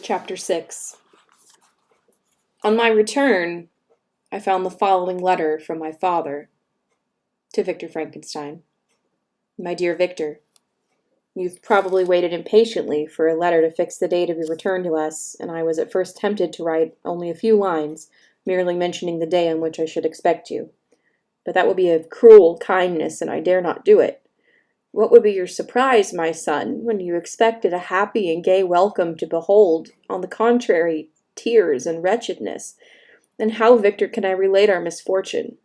Chapter 6. On my return, I found the following letter from my father to Victor Frankenstein. My dear Victor, you've probably waited impatiently for a letter to fix the date of your return to us, and I was at first tempted to write only a few lines, merely mentioning the day on which I should expect you. But that would be a cruel kindness, and I dare not do it. What would be your surprise, my son, when you expected a happy and gay welcome to behold, on the contrary, tears and wretchedness? And how, Victor, can I relate our misfortune?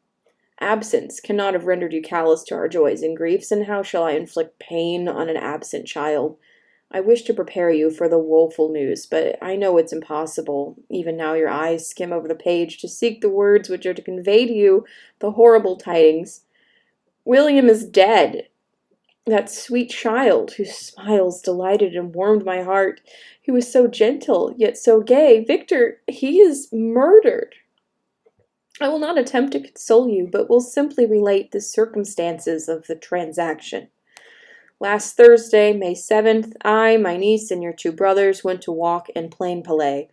Absence cannot have rendered you callous to our joys and griefs, and how shall I inflict pain on an absent child? I wish to prepare you for the woeful news, but I know it's impossible. Even now your eyes skim over the page to seek the words which are to convey to you the horrible tidings. William is dead. That sweet child, whose smiles delighted and warmed my heart, who was so gentle, yet so gay. Victor, he is murdered. I will not attempt to console you, but will simply relate the circumstances of the transaction. Last Thursday, May 7th, I, my niece, and your two brothers went to walk in Plainpalais.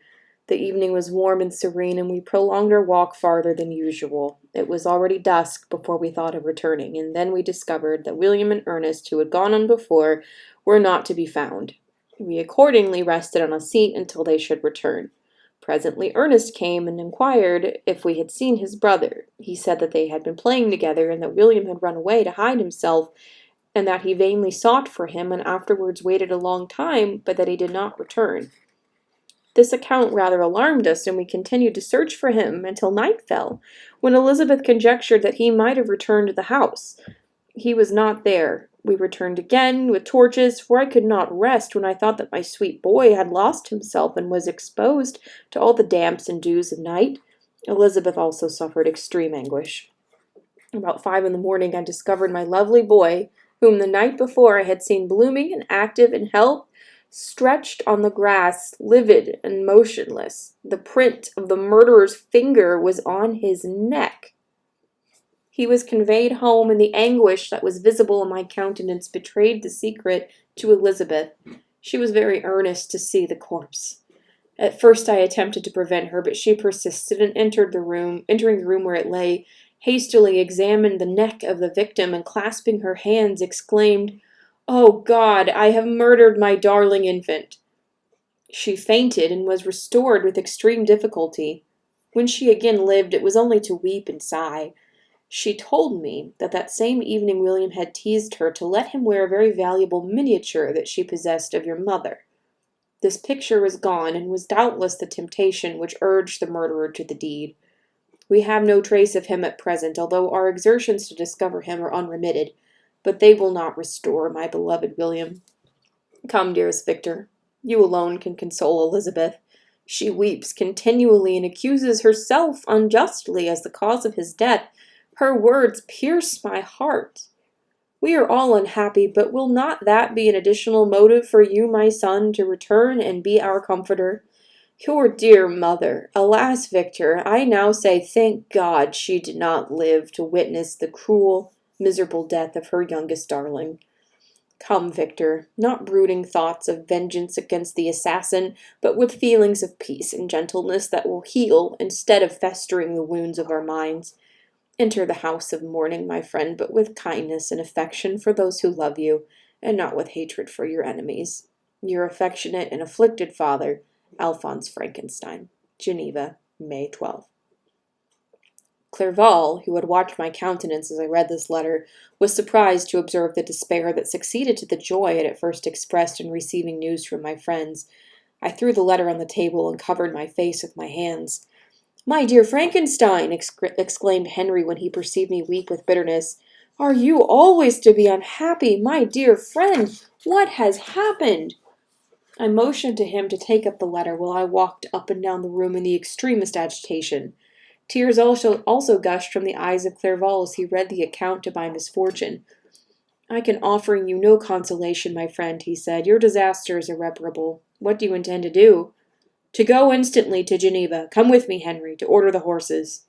The evening was warm and serene, and we prolonged our walk farther than usual. It was already dusk before we thought of returning, and then we discovered that William and Ernest, who had gone on before, were not to be found. We accordingly rested on a seat until they should return. Presently Ernest came and inquired if we had seen his brother. He said that they had been playing together, and that William had run away to hide himself, and that he vainly sought for him, and afterwards waited a long time, but that he did not return. This account rather alarmed us, and we continued to search for him until night fell, when Elizabeth conjectured that he might have returned to the house. He was not there. We returned again with torches, for I could not rest when I thought that my sweet boy had lost himself and was exposed to all the damps and dews of night. Elizabeth also suffered extreme anguish. About 5 in the morning I discovered my lovely boy, whom the night before I had seen blooming and active in health, stretched on the grass, livid and motionless. The print of the murderer's finger was on his neck. He was conveyed home, and the anguish that was visible in my countenance betrayed the secret to Elizabeth. She was very earnest to see the corpse. At first I attempted to prevent her, but she persisted and entering the room where it lay, hastily examined the neck of the victim, and clasping her hands, exclaimed, "Oh God, I have murdered my darling infant." She fainted and was restored with extreme difficulty. When she again lived, it was only to weep and sigh. She told me that same evening William had teased her to let him wear a very valuable miniature that she possessed of your mother. This picture was gone, and was doubtless the temptation which urged the murderer to the deed. We have no trace of him at present, although our exertions to discover him are unremitted, but they will not restore my beloved William. Come, dearest Victor, you alone can console Elizabeth. She weeps continually and accuses herself unjustly as the cause of his death. Her words pierce my heart. We are all unhappy, but will not that be an additional motive for you, my son, to return and be our comforter? Your dear mother, alas, Victor, I now say thank God she did not live to witness the cruel, miserable death of her youngest darling. Come, Victor, not brooding thoughts of vengeance against the assassin, but with feelings of peace and gentleness that will heal instead of festering the wounds of our minds. Enter the house of mourning, my friend, but with kindness and affection for those who love you, and not with hatred for your enemies. Your affectionate and afflicted father, Alphonse Frankenstein. Geneva, May 12. Clerval, who had watched my countenance as I read this letter, was surprised to observe the despair that succeeded to the joy I had at first expressed in receiving news from my friends. I threw the letter on the table and covered my face with my hands. "My dear Frankenstein!" exclaimed Henry when he perceived me weep with bitterness. "Are you always to be unhappy? My dear friend, what has happened?" I motioned to him to take up the letter while I walked up and down the room in the extremest agitation. Tears also gushed from the eyes of Clerval as he read the account of my misfortune. "I can offer you no consolation, my friend," he said. "Your disaster is irreparable. What do you intend to do?" "To go instantly to Geneva. Come with me, Henry, to order the horses."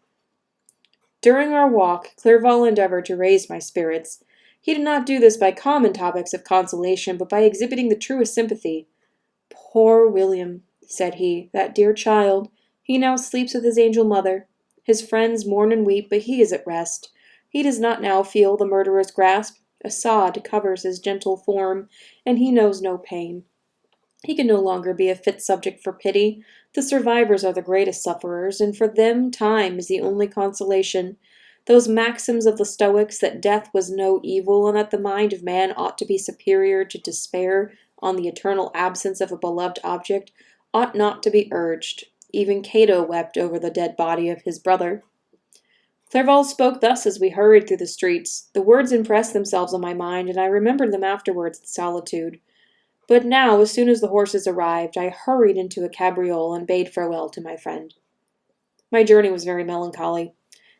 During our walk, Clerval endeavored to raise my spirits. He did not do this by common topics of consolation, but by exhibiting the truest sympathy. "Poor William! said he, "that dear child. He now sleeps with his angel mother. His friends mourn and weep, but he is at rest. He does not now feel the murderer's grasp. A sod covers his gentle form, and he knows no pain. He can no longer be a fit subject for pity. The survivors are the greatest sufferers, and for them time is the only consolation. Those maxims of the Stoics that death was no evil, and that the mind of man ought to be superior to despair on the eternal absence of a beloved object, ought not to be urged. Even Cato wept over the dead body of his brother." Clerval spoke thus as we hurried through the streets. The words impressed themselves on my mind, and I remembered them afterwards in solitude. But now, as soon as the horses arrived, I hurried into a cabriole and bade farewell to my friend. My journey was very melancholy.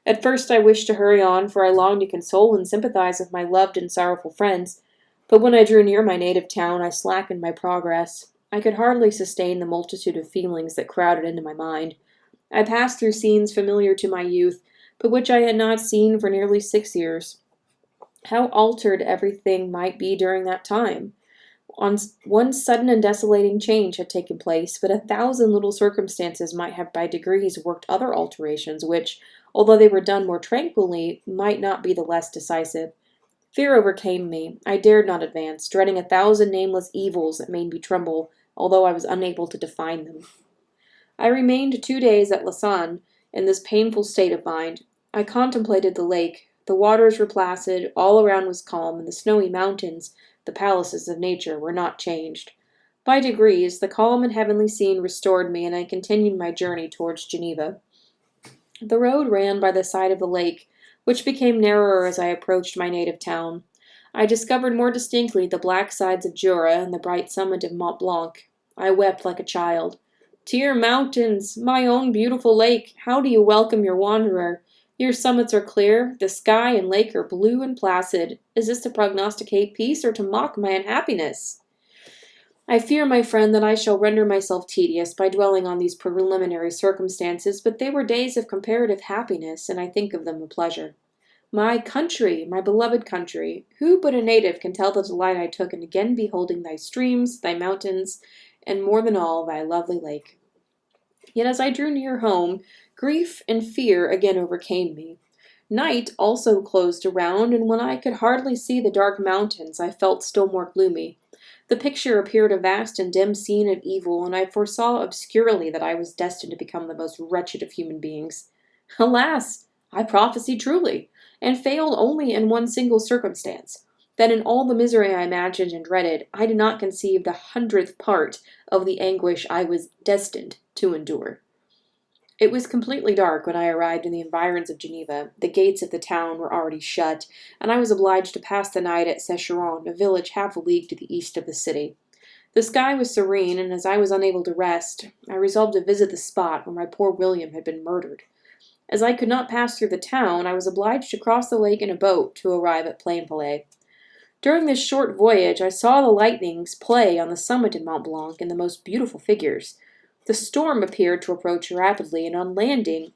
At first I wished to hurry on, for I longed to console and sympathize with my loved and sorrowful friends, but when I drew near my native town I slackened my progress. I could hardly sustain the multitude of feelings that crowded into my mind. I passed through scenes familiar to my youth, but which I had not seen for nearly 6 years. How altered everything might be during that time! One sudden and desolating change had taken place, but 1,000 little circumstances might have by degrees worked other alterations, which, although they were done more tranquilly, might not be the less decisive. Fear overcame me. I dared not advance, dreading 1,000 nameless evils that made me tremble, although I was unable to define them. I remained 2 days at Lausanne in this painful state of mind. I contemplated the lake. The waters were placid, all around was calm, and the snowy mountains, the palaces of nature, were not changed. By degrees, the calm and heavenly scene restored me, and I continued my journey towards Geneva. The road ran by the side of the lake, which became narrower as I approached my native town. I discovered more distinctly the black sides of Jura and the bright summit of Mont Blanc. I wept like a child. "Dear mountains, my own beautiful lake, how do you welcome your wanderer? Your summits are clear, the sky and lake are blue and placid. Is this to prognosticate peace or to mock my unhappiness? I fear, my friend, that I shall render myself tedious by dwelling on these preliminary circumstances, but they were days of comparative happiness, and I think of them with pleasure. My country, my beloved country, who but a native can tell the delight I took in again beholding thy streams, thy mountains, and more than all, thy lovely lake? Yet as I drew near home, grief and fear again overcame me. Night also closed around, and when I could hardly see the dark mountains, I felt still more gloomy. The picture appeared a vast and dim scene of evil, and I foresaw obscurely that I was destined to become the most wretched of human beings. Alas! I prophesied truly, and failed only in one single circumstance, that in all the misery I imagined and dreaded, I did not conceive the 100th part of the anguish I was destined to endure. It was completely dark when I arrived in the environs of Geneva. The gates of the town were already shut, and I was obliged to pass the night at Secheron, a village half a league to the east of the city. The sky was serene, and as I was unable to rest, I resolved to visit the spot where my poor William had been murdered. As I could not pass through the town, I was obliged to cross the lake in a boat to arrive at Plainpalais. During this short voyage, I saw the lightnings play on the summit of Mont Blanc in the most beautiful figures. The storm appeared to approach rapidly, and on landing,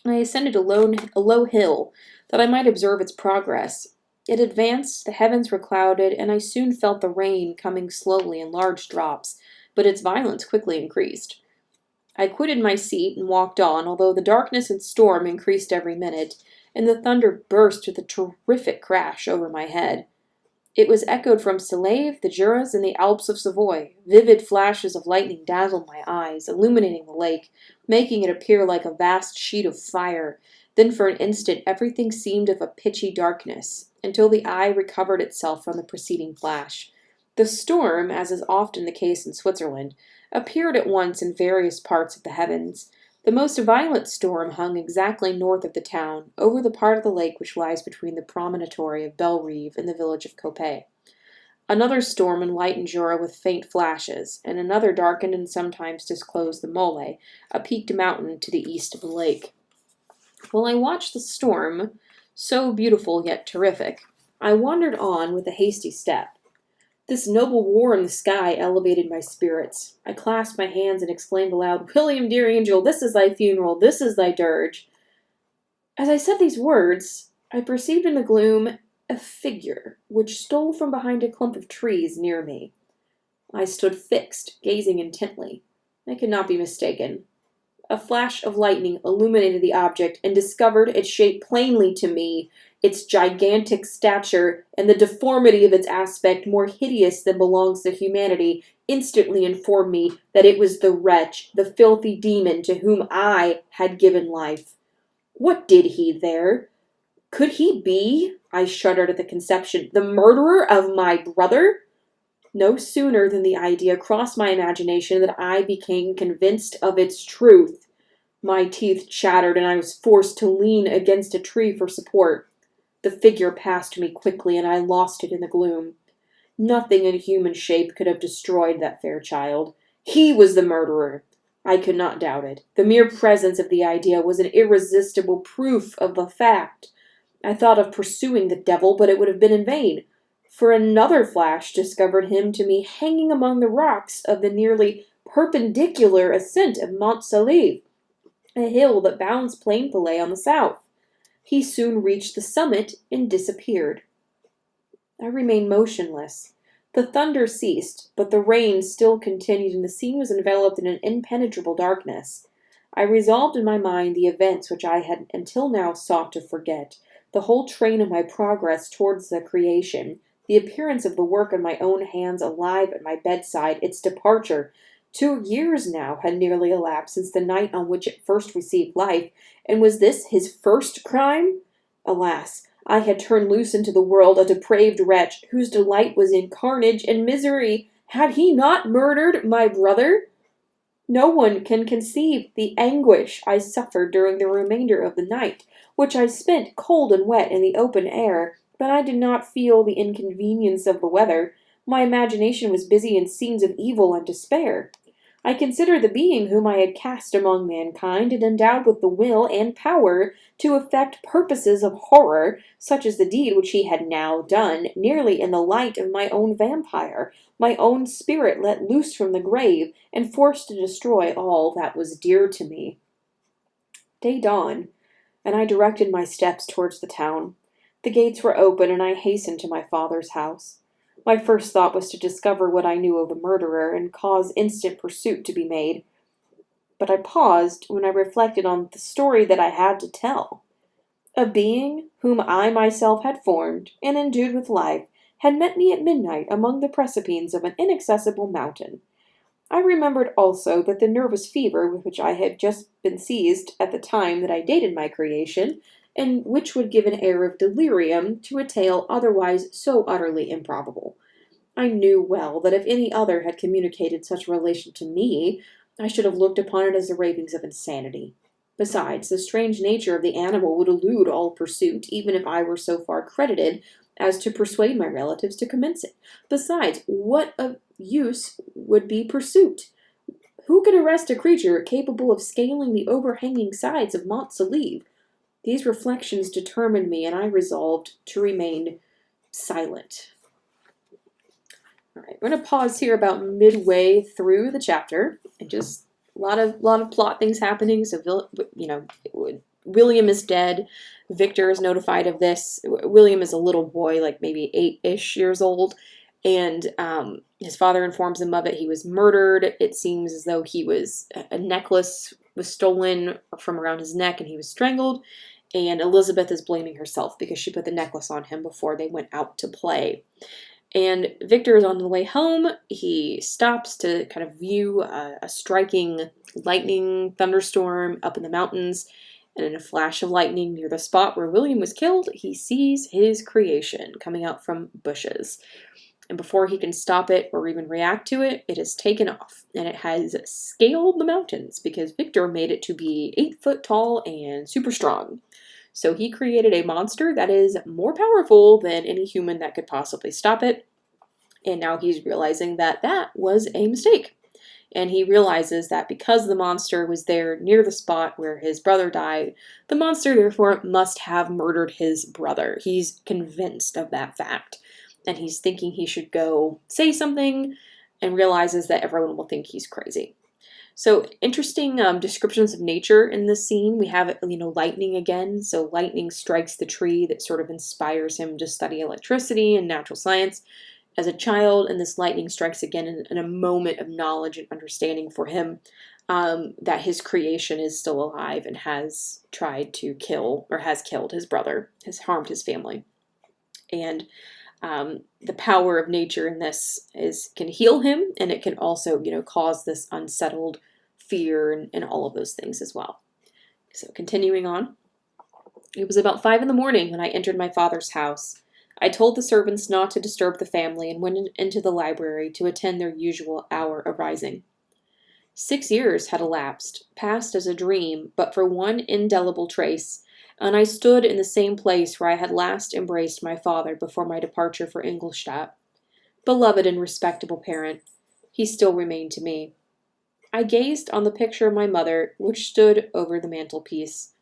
I ascended a low hill, that I might observe its progress. It advanced, the heavens were clouded, and I soon felt the rain coming slowly in large drops, but its violence quickly increased. I quitted my seat and walked on, although the darkness and storm increased every minute, and the thunder burst with a terrific crash over my head. It was echoed from Salève, the Juras, and the Alps of Savoy. Vivid flashes of lightning dazzled my eyes, illuminating the lake, making it appear like a vast sheet of fire. Then for an instant everything seemed of a pitchy darkness, until the eye recovered itself from the preceding flash. The storm, as is often the case in Switzerland, appeared at once in various parts of the heavens. The most violent storm hung exactly north of the town, over the part of the lake which lies between the promontory of Bellerive and the village of Coppet. Another storm enlightened Jura with faint flashes, and another darkened and sometimes disclosed the Mole, a peaked mountain to the east of the lake. While I watched the storm, so beautiful yet terrific, I wandered on with a hasty step. This noble war in the sky elevated my spirits. I clasped my hands and exclaimed aloud, "William, dear angel, this is thy funeral, this is thy dirge." As I said these words, I perceived in the gloom a figure which stole from behind a clump of trees near me. I stood fixed, gazing intently. I could not be mistaken. A flash of lightning illuminated the object and discovered its shape plainly to me, its gigantic stature and the deformity of its aspect more hideous than belongs to humanity instantly informed me that it was the wretch, the filthy demon to whom I had given life. What did he there? Could he be, I shuddered at the conception, the murderer of my brother? No sooner than the idea crossed my imagination than I became convinced of its truth. My teeth chattered, and I was forced to lean against a tree for support. The figure passed me quickly, and I lost it in the gloom. Nothing in human shape could have destroyed that fair child. He was the murderer. I could not doubt it. The mere presence of the idea was an irresistible proof of the fact. I thought of pursuing the devil, but it would have been in vain, for another flash discovered him to me hanging among the rocks of the nearly perpendicular ascent of Mont Saleve, a hill that bounds Plainpalais on the south. He soon reached the summit and disappeared. I remained motionless. The thunder ceased, but the rain still continued, and the scene was enveloped in an impenetrable darkness. I resolved in my mind the events which I had until now sought to forget, the whole train of my progress towards the creation, the appearance of the work of my own hands alive at my bedside, its departure. 2 years now had nearly elapsed since the night on which it first received life, and was this his first crime? Alas, I had turned loose into the world a depraved wretch, whose delight was in carnage and misery. Had he not murdered my brother? No one can conceive the anguish I suffered during the remainder of the night, which I spent cold and wet in the open air, but I did not feel the inconvenience of the weather. My imagination was busy in scenes of evil and despair. I considered the being whom I had cast among mankind and endowed with the will and power to effect purposes of horror, such as the deed which he had now done, nearly in the light of my own vampire, my own spirit let loose from the grave, and forced to destroy all that was dear to me. Day dawned, and I directed my steps towards the town. The gates were open, and I hastened to my father's house. My first thought was to discover what I knew of the murderer and cause instant pursuit to be made. But I paused when I reflected on the story that I had to tell. A being whom I myself had formed and endued with life had met me at midnight among the precipices of an inaccessible mountain. I remembered also that the nervous fever with which I had just been seized at the time that I dated my creation, and which would give an air of delirium to a tale otherwise so utterly improbable. I knew well that if any other had communicated such a relation to me, I should have looked upon it as the ravings of insanity. Besides, the strange nature of the animal would elude all pursuit, even if I were so far credited as to persuade my relatives to commence it. Besides, what of use would be pursuit? Who could arrest a creature capable of scaling the overhanging sides of Mont Saleve? These reflections determined me, and I resolved to remain silent. All right, we're going to pause here about midway through the chapter, and just a lot of plot things happening. So, William is dead. Victor is notified of this. William is a little boy, like maybe 8-ish years old, and his father informs him of it. He was murdered. It seems as though a necklace was stolen from around his neck, and he was strangled. And Elizabeth is blaming herself because she put the necklace on him before they went out to play. And Victor is on the way home. He stops to kind of view a striking lightning thunderstorm up in the mountains. And in a flash of lightning near the spot where William was killed, he sees his creation coming out from bushes. And before he can stop it or even react to it, it has taken off. And it has scaled the mountains because Victor made it to be 8 foot tall and super strong. So he created a monster that is more powerful than any human that could possibly stop it. And now he's realizing that that was a mistake. And he realizes that because the monster was there near the spot where his brother died, the monster therefore must have murdered his brother. He's convinced of that fact. And he's thinking he should go say something, and realizes that everyone will think he's crazy. So interesting descriptions of nature in this scene. We have, lightning again. So lightning strikes the tree that sort of inspires him to study electricity and natural science. as a child, and this lightning strikes again in a moment of knowledge and understanding for him, that his creation is still alive and has tried to kill, or has killed his brother, has harmed his family. And the power of nature in this can heal him, and it can also, cause this unsettled fear and all of those things as well. So continuing on, it was about 5 in the morning when I entered my father's house. I told the servants not to disturb the family and went into the library to attend their usual hour of rising. 6 years had elapsed, passed as a dream, but for one indelible trace, and I stood in the same place where I had last embraced my father before my departure for Ingolstadt. Beloved and respectable parent, he still remained to me. I gazed on the picture of my mother, which stood over the mantelpiece.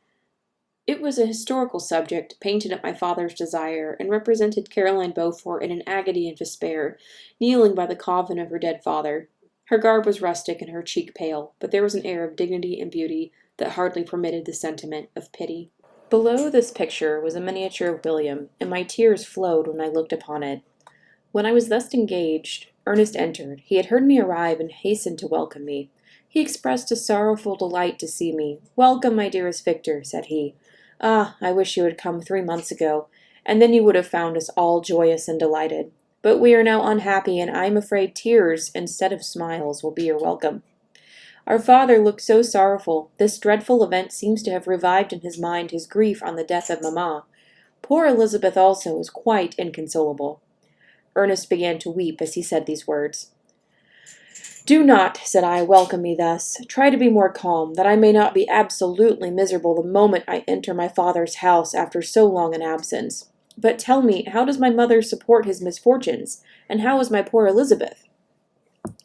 It was a historical subject, painted at my father's desire, and represented Caroline Beaufort in an agony of despair, kneeling by the coffin of her dead father. Her garb was rustic and her cheek pale, but there was an air of dignity and beauty that hardly permitted the sentiment of pity. Below this picture was a miniature of William, and my tears flowed when I looked upon it. When I was thus engaged, Ernest entered. He had heard me arrive and hastened to welcome me. He expressed a sorrowful delight to see me. "Welcome, my dearest Victor," said he. "Ah, I wish you had come 3 months ago, and then you would have found us all joyous and delighted. But we are now unhappy, and I am afraid tears instead of smiles will be your welcome." Our father looked so sorrowful. This dreadful event seems to have revived in his mind his grief on the death of mamma. Poor Elizabeth also was quite inconsolable. Ernest began to weep as he said these words. "Do not," said I, "welcome me thus. Try to be more calm, that I may not be absolutely miserable the moment I enter my father's house after so long an absence. But tell me, how does my mother support his misfortunes, and how is my poor Elizabeth?"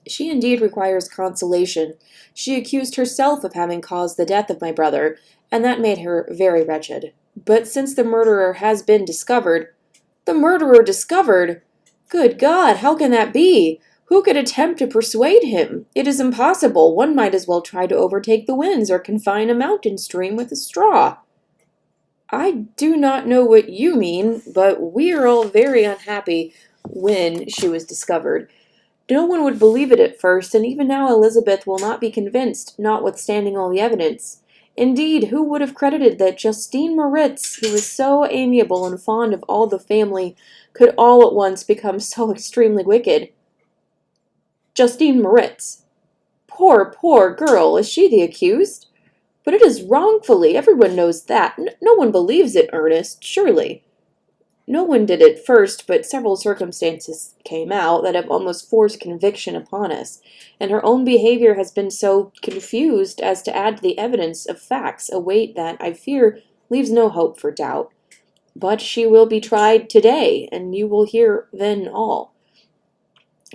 "She indeed requires consolation. She accused herself of having caused the death of my brother, and that made her very wretched. But since the murderer has been discovered—" "The murderer discovered? Good God, how can that be? Who could attempt to persuade him? It is impossible. One might as well try to overtake the winds or confine a mountain stream with a straw." "I do not know what you mean, but we are all very unhappy when she was discovered. No one would believe it at first, and even now Elizabeth will not be convinced, notwithstanding all the evidence. Indeed, who would have credited that Justine Moritz, who was so amiable and fond of all the family, could all at once become so extremely wicked?" "Justine Moritz? Poor, poor girl! Is she the accused? But it is wrongfully. Everyone knows that. No one believes it, Ernest, surely." "No one did at first, but several circumstances came out that have almost forced conviction upon us, and her own behavior has been so confused as to add to the evidence of facts a weight that, I fear, leaves no hope for doubt. But she will be tried today, and you will hear then all."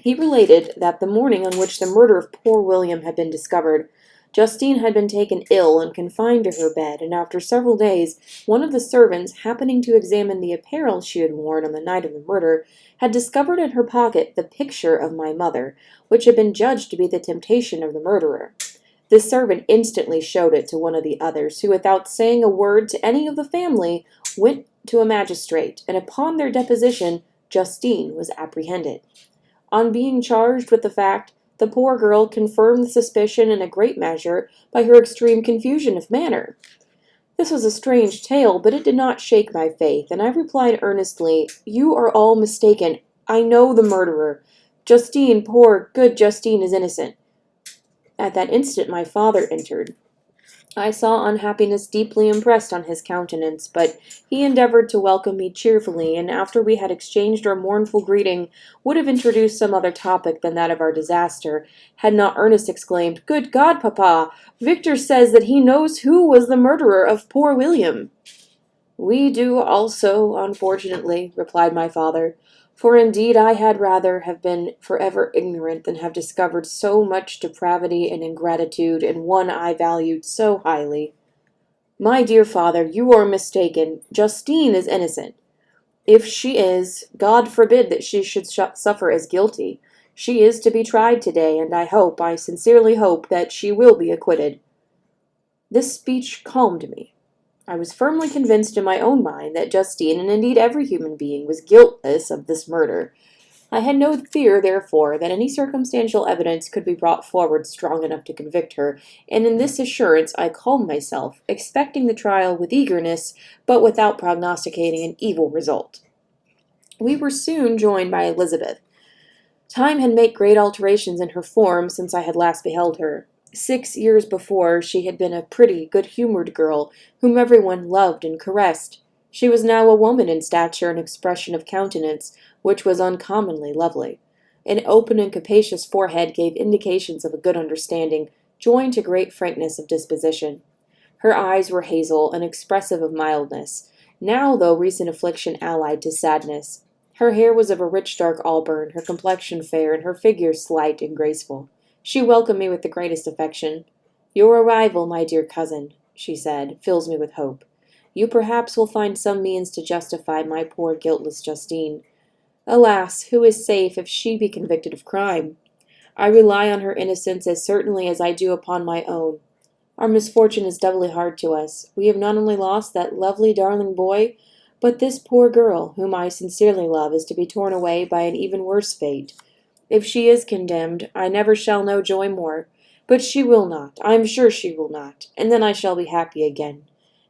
He related that the morning on which the murder of poor William had been discovered, Justine had been taken ill and confined to her bed, and after several days, one of the servants, happening to examine the apparel she had worn on the night of the murder, had discovered in her pocket the picture of my mother, which had been judged to be the temptation of the murderer. This servant instantly showed it to one of the others, who, without saying a word to any of the family, went to a magistrate, and upon their deposition, Justine was apprehended. On being charged with the fact, the poor girl confirmed the suspicion in a great measure by her extreme confusion of manner. This was a strange tale, but it did not shake my faith, and I replied earnestly, "You are all mistaken. I know the murderer. Justine, poor, good Justine, is innocent." At that instant my father entered. I saw unhappiness deeply impressed on his countenance, but he endeavored to welcome me cheerfully, and after we had exchanged our mournful greeting, would have introduced some other topic than that of our disaster, had not Ernest exclaimed, "Good God, papa! Victor says that he knows who was the murderer of poor William." "We do also, unfortunately," replied my father, "for indeed I had rather have been forever ignorant than have discovered so much depravity and ingratitude in one I valued so highly." "My dear father, you are mistaken. Justine is innocent. If she is, God forbid that she should suffer as guilty. She is to be tried today, and I sincerely hope, that she will be acquitted." This speech calmed me. I was firmly convinced in my own mind that Justine, and indeed every human being, was guiltless of this murder. I had no fear, therefore, that any circumstantial evidence could be brought forward strong enough to convict her, and in this assurance I calmed myself, expecting the trial with eagerness, but without prognosticating an evil result. We were soon joined by Elizabeth. Time had made great alterations in her form since I had last beheld her. 6 years before, she had been a pretty, good-humored girl, whom everyone loved and caressed. She was now a woman in stature and expression of countenance, which was uncommonly lovely. An open and capacious forehead gave indications of a good understanding, joined to great frankness of disposition. Her eyes were hazel and expressive of mildness, now, though recent affliction allied to sadness. Her hair was of a rich dark auburn, her complexion fair, and her figure slight and graceful. She welcomed me with the greatest affection. "Your arrival, my dear cousin," she said, "fills me with hope. You perhaps will find some means to justify my poor guiltless Justine. Alas, who is safe if she be convicted of crime? I rely on her innocence as certainly as I do upon my own. Our misfortune is doubly hard to us. We have not only lost that lovely, darling boy, but this poor girl, whom I sincerely love, is to be torn away by an even worse fate. If she is condemned, I never shall know joy more. But she will not, I am sure she will not, and then I shall be happy again,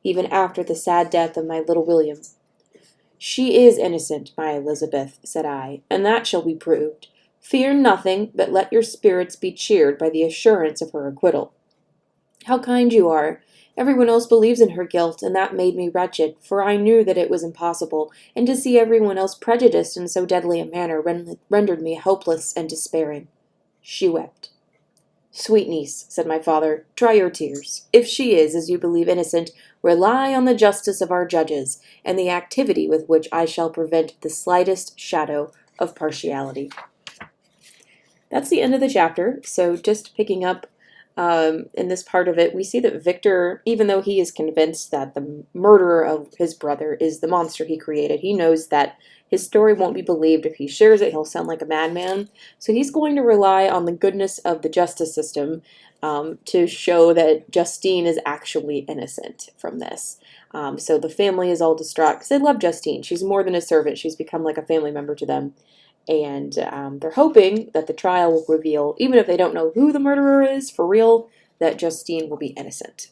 even after the sad death of my little William." "She is innocent, my Elizabeth," said I, "and that shall be proved. Fear nothing, but let your spirits be cheered by the assurance of her acquittal." "How kind you are! Everyone else believes in her guilt, and that made me wretched, for I knew that it was impossible, and to see everyone else prejudiced in so deadly a manner rendered me hopeless and despairing." She wept. "Sweet niece," said my father, "dry your tears. If she is, as you believe, innocent, rely on the justice of our judges, and the activity with which I shall prevent the slightest shadow of partiality." That's the end of the chapter. So just picking up in this part of it, we see that Victor, even though he is convinced that the murderer of his brother is the monster he created, he knows that his story won't be believed. If he shares it, he'll sound like a madman. So he's going to rely on the goodness of the justice system to show that Justine is actually innocent from this. So the family is all distraught because they love Justine. She's more than a servant. She's become like a family member to them. And they're hoping that the trial will reveal, even if they don't know who the murderer is for real, that Justine will be innocent.